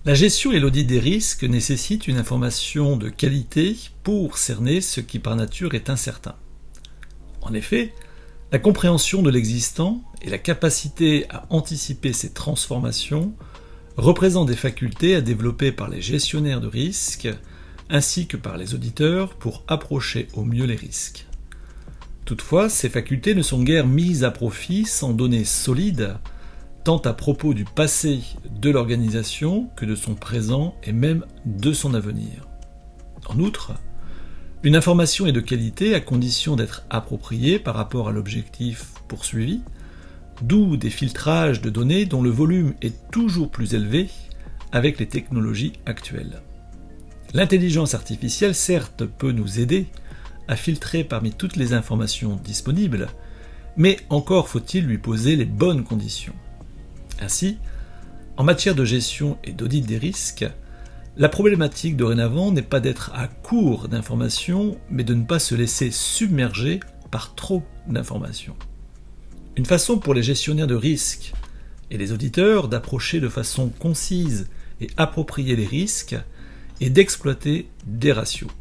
La gestion et l'audit des risques nécessitent une information de qualité pour cerner ce qui par nature est incertain. En effet, la compréhension de l'existant et la capacité à anticiper ces transformations représentent des facultés à développer par les gestionnaires de risques ainsi que par les auditeurs pour approcher au mieux les risques. Toutefois, ces facultés ne sont guère mises à profit sans données solides, tant à propos du passé de l'organisation que de son présent et même de son avenir. En outre, une information est de qualité à condition d'être appropriée par rapport à l'objectif poursuivi, d'où des filtrages de données dont le volume est toujours plus élevé avec les technologies actuelles. L'intelligence artificielle, certes, peut nous aider à filtrer parmi toutes les informations disponibles, mais encore faut-il lui poser les bonnes conditions. Ainsi, en matière de gestion et d'audit des risques, la problématique dorénavant n'est pas d'être à court d'informations, mais de ne pas se laisser submerger par trop d'informations. Une façon pour les gestionnaires de risques et les auditeurs d'approcher de façon concise et appropriée les risques est d'exploiter des ratios.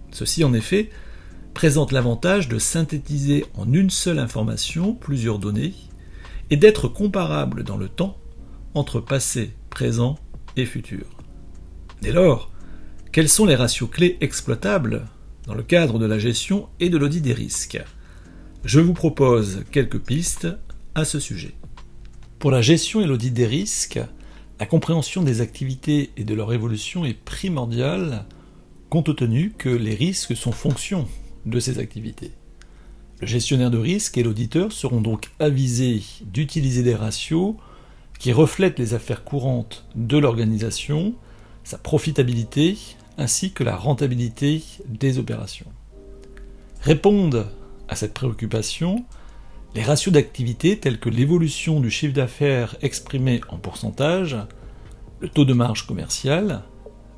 Ceci, en effet, présente l'avantage de synthétiser en une seule information plusieurs données et d'être comparable dans le temps entre passé, présent et futur. Dès lors, quels sont les ratios clés exploitables dans le cadre de la gestion et de l'audit des risques ? Je vous propose quelques pistes à ce sujet. Pour la gestion et l'audit des risques, la compréhension des activités et de leur évolution est primordiale compte tenu que les risques sont fonction de ces activités. Le gestionnaire de risque et l'auditeur seront donc avisés d'utiliser des ratios qui reflètent les affaires courantes de l'organisation, sa profitabilité ainsi que la rentabilité des opérations. Répondent à cette préoccupation les ratios d'activité tels que l'évolution du chiffre d'affaires exprimé en pourcentage, le taux de marge commerciale,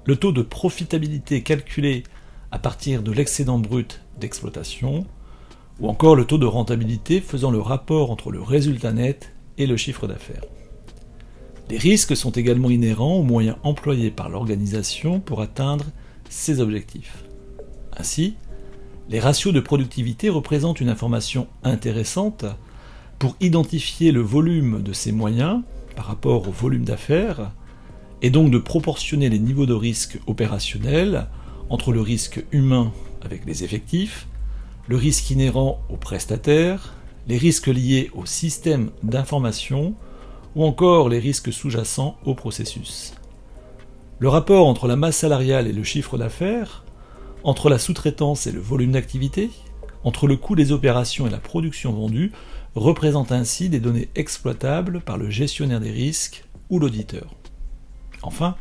le taux de profitabilité calculé à partir de l'excédent brut d'exploitation, ou encore le taux de rentabilité faisant le rapport entre le résultat net et le chiffre d'affaires. Les risques sont également inhérents aux moyens employés par l'organisation pour atteindre ces objectifs. Ainsi, les ratios de productivité représentent une information intéressante pour identifier le volume de ces moyens par rapport au volume d'affaires et donc de proportionner les niveaux de risque opérationnels entre le risque humain avec les effectifs, le risque inhérent aux prestataires, les risques liés au système d'information ou encore les risques sous-jacents au processus. Le rapport entre la masse salariale et le chiffre d'affaires, entre la sous-traitance et le volume d'activité, entre le coût des opérations et la production vendue, représente ainsi des données exploitables par le gestionnaire des risques ou l'auditeur. Enfin,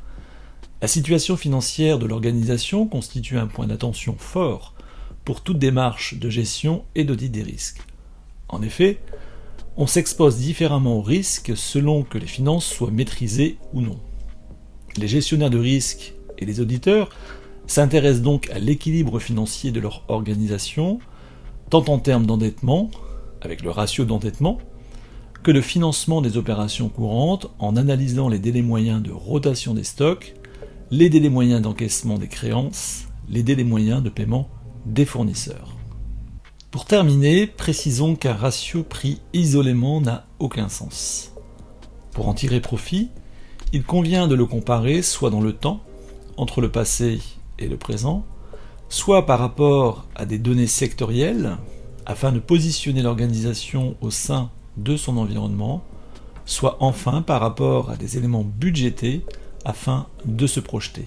la situation financière de l'organisation constitue un point d'attention fort pour toute démarche de gestion et d'audit des risques. En effet, on s'expose différemment aux risques selon que les finances soient maîtrisées ou non. Les gestionnaires de risques et les auditeurs s'intéressent donc à l'équilibre financier de leur organisation, tant en termes d'endettement, avec le ratio d'endettement, que de financement des opérations courantes en analysant les délais moyens de rotation des stocks, les délais moyens d'encaissement des créances, les délais moyens de paiement des fournisseurs. Pour terminer, précisons qu'un ratio pris isolément n'a aucun sens. Pour en tirer profit, il convient de le comparer soit dans le temps, entre le passé et le présent, soit par rapport à des données sectorielles, afin de positionner l'organisation au sein de son environnement, soit enfin par rapport à des éléments budgétés, afin de se projeter.